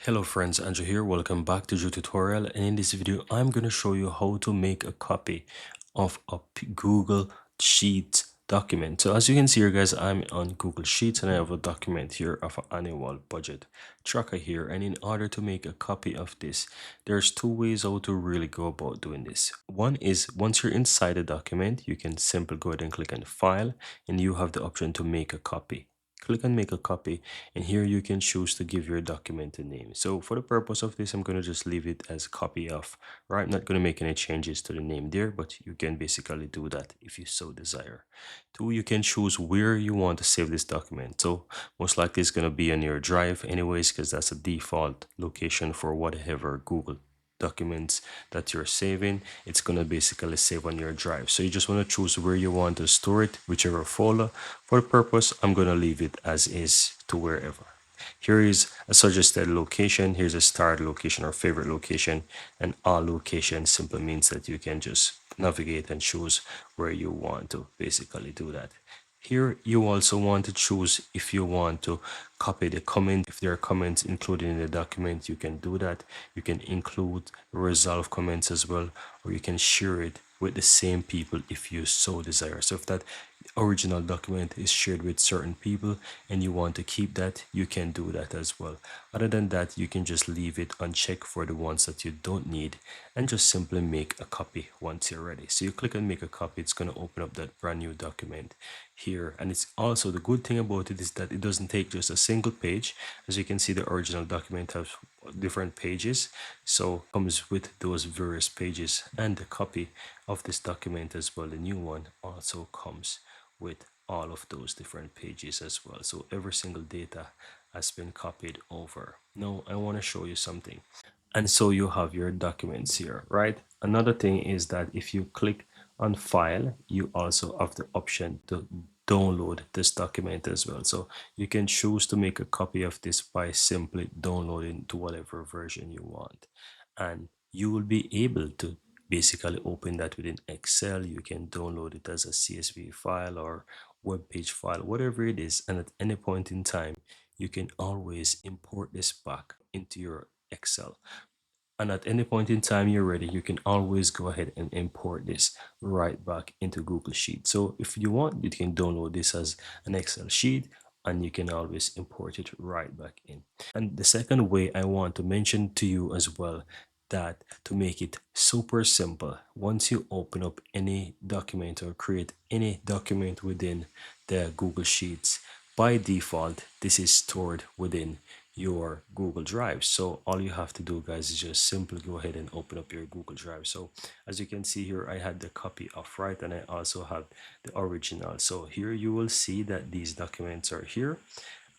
Hello friends, Andrew here. Welcome back to the tutorial, and in this video I'm going to show you how to make a copy of a Google Sheet document. So as you can see here guys, I'm on Google Sheets and I have a document here of an annual budget tracker here, and in order to make a copy of this, there's two ways how to really go about doing this. One is once you're inside the document, you can simply go ahead and click on file and you have the option to make a copy. Click on make a copy, and here you can choose to give your document a name. So for the purpose of this, I'm going to just leave it as copy of, right? I'm not going to make any changes to the name there, but you can basically do that if you so desire. Two, you can choose where you want to save this document. So most likely it's going to be on your drive anyways, because that's a default location for whatever Google documents that you're saving. It's going to basically save on your drive, so you just want to choose where you want to store it, whichever folder. For the purpose, I'm going to leave it as is to wherever. Here is a suggested location. Here's a starred location or favorite location, and all location simply means that you can just navigate and choose where you want to basically do that. Here you also want to choose if you want to copy the comment. If there are comments included in the document, you can do that. You can include resolve comments as well, or you can share it with the same people if you so desire. So if that original document is shared with certain people and you want to keep that, you can do that as well. Other than that, you can just leave it unchecked for the ones that you don't need and just simply make a copy once you're ready. So you click on make a copy, it's going to open up that brand new document here. And it's also, the good thing about it is that it doesn't take just a single page. As you can see, the original document has different pages, so comes with those various pages, and the copy of this document as well, the new one, also comes with all of those different pages as well. So every single data has been copied over. Now I want to show you something. And so you have your documents here, right? Another thing is that if you click on file, you also have the option to download this document as well. So you can choose to make a copy of this by simply downloading to whatever version you want, and you will be able to basically open that within Excel. You can download it as a CSV file or web page file, whatever it is, and at any point in time you can always import this back into your Excel. And at any point in time you're ready, you can always go ahead and import this right back into Google Sheet. So if you want, you can download this as an Excel sheet and you can always import it right back in. And the second way I want to mention to you as well, that to make it super simple, once you open up any document or create any document within the Google Sheets, by default this is stored within your Google Drive. So all you have to do guys is just simply go ahead and open up your Google Drive. So as you can see here, I had the copy of, right, and I also have the original. So here you will see that these documents are here.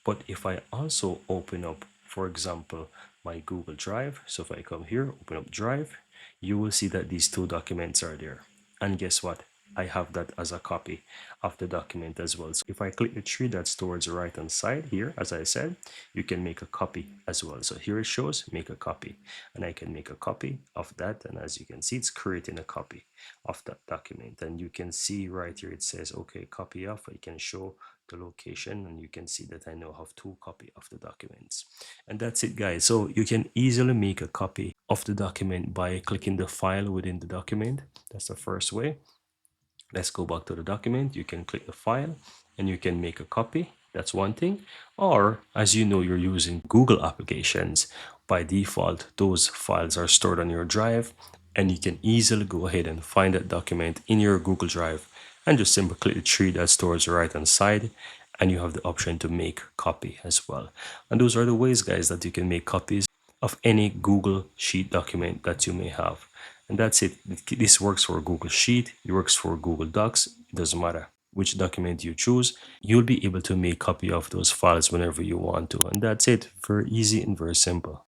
But if I also open up, for example, my Google Drive, so if I come here, open up Drive, you will see that these two documents are there. And guess what? I have that as a copy of the document as well. So if I click the tree that's towards the right hand side here, as I said, you can make a copy as well. So here it shows make a copy, and I can make a copy of that. And as you can see, it's creating a copy of that document. And you can see right here, it says, okay, copy of, I can show the location, and you can see that I now have two copy of the documents. And that's it guys. So you can easily make a copy of the document by clicking the file within the document. That's the first way. Let's go back to the document. You can click the file and you can make a copy. That's one thing. Or as you know, you're using Google applications, by default those files are stored on your drive, and you can easily go ahead and find that document in your Google Drive and just simply click the tree that stores right hand side, and you have the option to make copy as well. And those are the ways guys that you can make copies of any Google Sheet document that you may have. And that's it. This works for Google Sheet, it works for Google Docs. It doesn't matter which document you choose, you'll be able to make copy of those files whenever you want to. And that's it. Very easy and very simple.